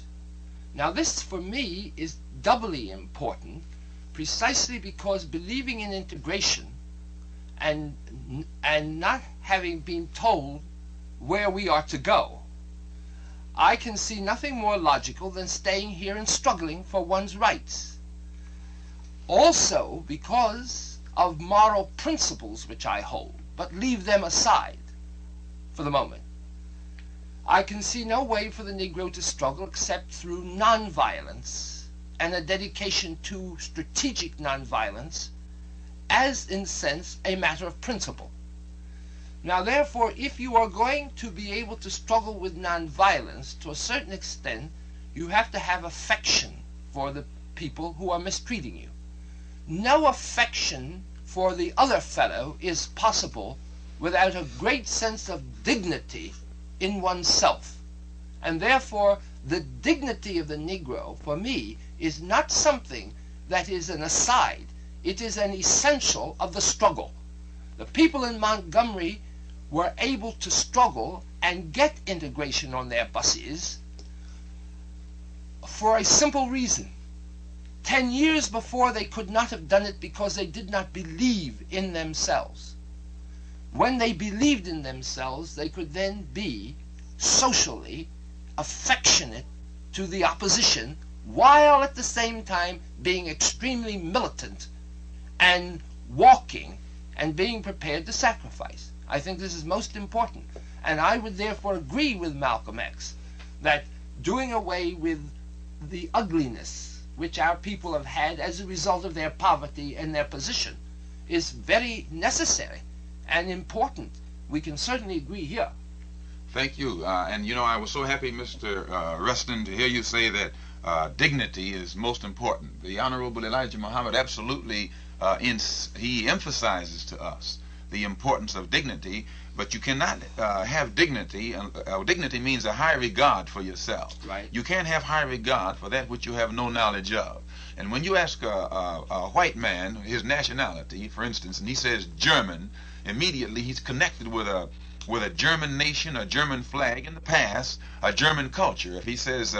Now this, for me, is doubly important, precisely because believing in integration and not having been told where we are to go, I can see nothing more logical than staying here and struggling for one's rights. Also because of moral principles which I hold, but leave them aside for the moment. I can see no way for the Negro to struggle except through nonviolence and a dedication to strategic nonviolence as, in sense, a matter of principle. Now, therefore, if you are going to be able to struggle with nonviolence, to a certain extent, you have to have affection for the people who are mistreating you. No affection for the other fellow is possible without a great sense of dignity in oneself. And therefore, the dignity of the Negro, for me, is not something that is an aside. It is an essential of the struggle. The people in Montgomery were able to struggle and get integration on their buses for a simple reason. 10 years before, they could not have done it because they did not believe in themselves. When they believed in themselves, they could then be socially affectionate to the opposition, while at the same time being extremely militant and walking and being prepared to sacrifice. I think this is most important. And I would therefore agree with Malcolm X that doing away with the ugliness which our people have had as a result of their poverty and their position is very necessary and important. We can certainly agree here. Thank you. And you know, I was so happy, Mr. Rustin, to hear you say that dignity is most important. The Honorable Elijah Muhammad absolutely he emphasizes to us the importance of dignity, but you cannot have dignity. Dignity means a high regard for yourself. Right. You can't have high regard for that which you have no knowledge of. And when you ask a white man his nationality, for instance, and he says German, immediately he's connected with a German nation, a German flag in the past, a German culture. If he says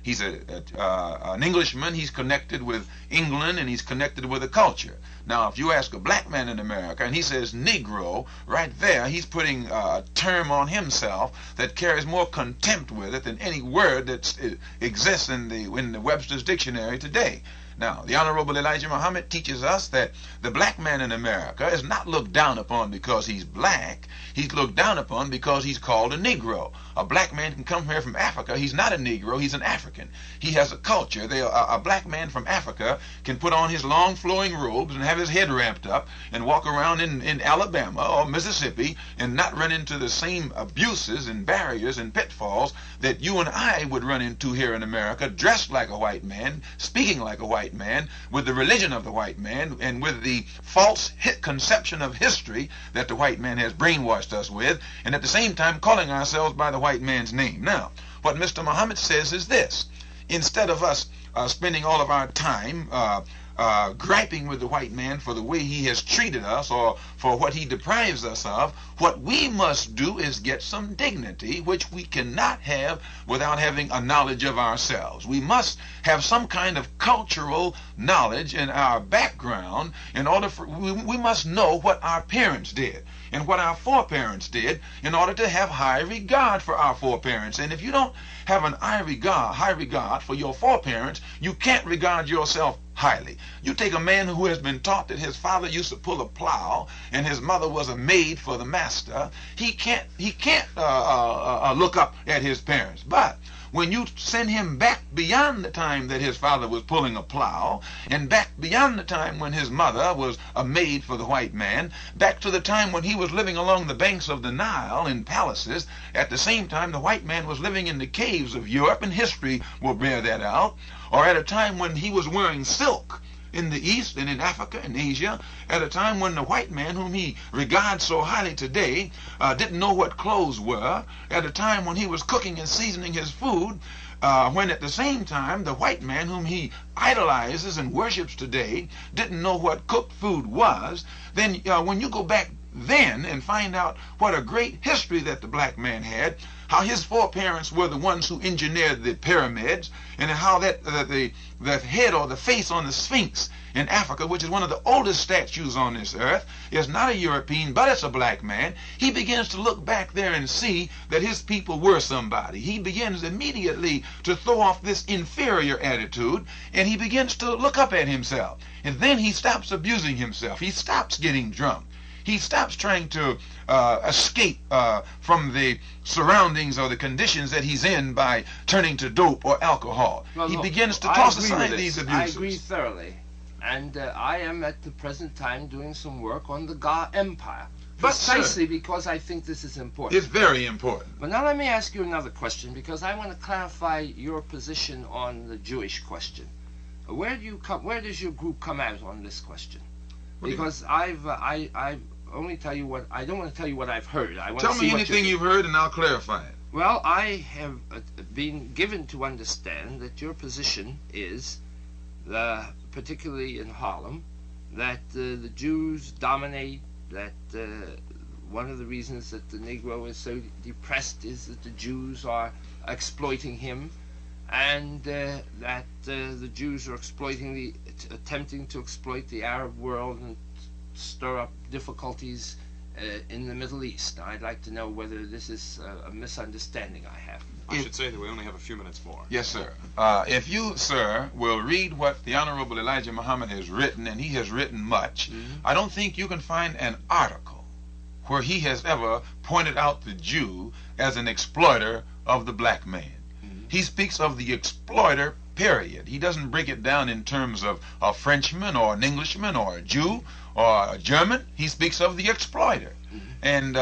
he's an Englishman, he's connected with England and he's connected with a culture. Now, if you ask a black man in America and he says Negro, right there, he's putting a term on himself that carries more contempt with it than any word that exists in the Webster's dictionary today. Now, the Honorable Elijah Muhammad teaches us that the black man in America is not looked down upon because he's black. He's looked down upon because he's called a Negro. A black man can come here from Africa. He's not a Negro. He's an African. He has a culture. A black man from Africa can put on his long flowing robes and have his head ramped up and walk around in Alabama or Mississippi and not run into the same abuses and barriers and pitfalls that you and I would run into here in America, dressed like a white man, speaking like a white man, with the religion of the white man, and with the false conception of history that the white man has brainwashed us with, and at the same time calling ourselves by the white man's name. Now, what Mr. Muhammad says is this: instead of us spending all of our time griping with the white man for the way he has treated us or for what he deprives us of, what we must do is get some dignity, which we cannot have without having a knowledge of ourselves. We must have some kind of cultural knowledge in our background in order for, we must know what our parents did and what our foreparents did in order to have high regard for our foreparents. And if you don't have an high regard for your foreparents, you can't regard yourself highly. You take a man who has been taught that his father used to pull a plow and his mother was a maid for the master. He can't look up at his parents. But when you send him back beyond the time that his father was pulling a plow, and back beyond the time when his mother was a maid for the white man, back to the time when he was living along the banks of the Nile in palaces, at the same time the white man was living in the caves of Europe, and history will bear that out, or at a time when he was wearing silk in the East and in Africa and Asia, at a time when the white man, whom he regards so highly today, didn't know what clothes were, at a time when he was cooking and seasoning his food, when at the same time the white man, whom he idolizes and worships today, didn't know what cooked food was, then when you go back then and find out what a great history that the black man had, how his foreparents were the ones who engineered the pyramids, and how that the head or the face on the Sphinx in Africa, which is one of the oldest statues on this earth, is not a European, but it's a black man. He begins to look back there and see that his people were somebody. He begins immediately to throw off this inferior attitude, and he begins to look up at himself. And then he stops abusing himself. He stops getting drunk. He stops trying to escape from the surroundings or the conditions that he's in by turning to dope or alcohol. Well, he look, begins to toss aside these I abuses. agree thoroughly. And I am at the present time doing some work on the Ga Empire. Precisely because I think this is important. It's very important. But now let me ask you another question, because I want to clarify your position on the Jewish question. Where does your group come out on this question? Because I only tell you what I don't want to tell you what I've heard. I want Tell to see me anything you've heard and I'll clarify it. Well, I have been given to understand that your position is, particularly in Harlem, that the Jews dominate, that one of the reasons that the Negro is so depressed is that the Jews are exploiting him, and that the Jews are attempting to exploit the Arab world and stir up difficulties in the Middle East. Now, I'd like to know whether this is a misunderstanding I have. I should say that we only have a few minutes more. Yes, sir. If you, sir, will read what the Honorable Elijah Muhammad has written, and he has written much, I don't think you can find an article where he has ever pointed out the Jew as an exploiter of the black man. He speaks of the exploiter, period. He doesn't break it down in terms of a Frenchman or an Englishman or a Jew or a German. He speaks of the exploiter. And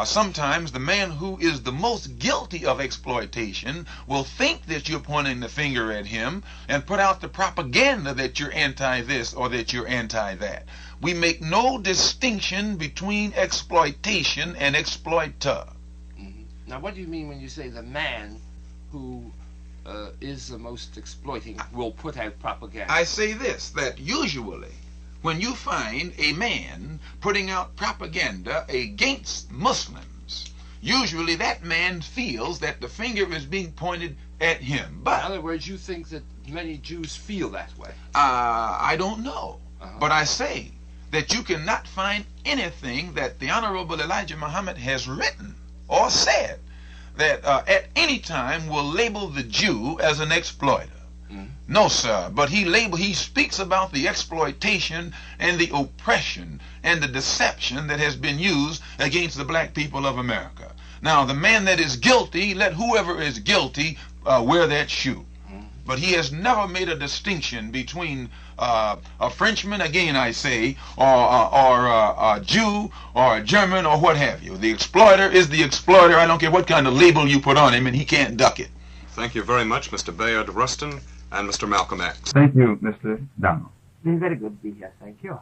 sometimes the man who is the most guilty of exploitation will think that you're pointing the finger at him and put out the propaganda that you're anti-this or that you're anti-that. We make no distinction between exploitation and exploiter. Now, what do you mean when you say the man who is the most exploiting will put out propaganda? I say this, that usually when you find a man putting out propaganda against Muslims, usually that man feels that the finger is being pointed at him. But in other words, you think that many Jews feel that way? I don't know. But I say that you cannot find anything that the Honorable Elijah Muhammad has written or said that at any time will label the Jew as an exploiter. No, sir, but he speaks about the exploitation and the oppression and the deception that has been used against the black people of America. Now, the man that is guilty, let whoever is guilty wear that shoe. But he has never made a distinction between a Frenchman, again I say, or a Jew, or a German, or what have you. The exploiter is the exploiter. I don't care what kind of label you put on him, and he can't duck it. Thank you very much, Mr. Bayard Rustin and Mr. Malcolm X. Thank you, Mr. Donald. It's been very good to be here. Thank you.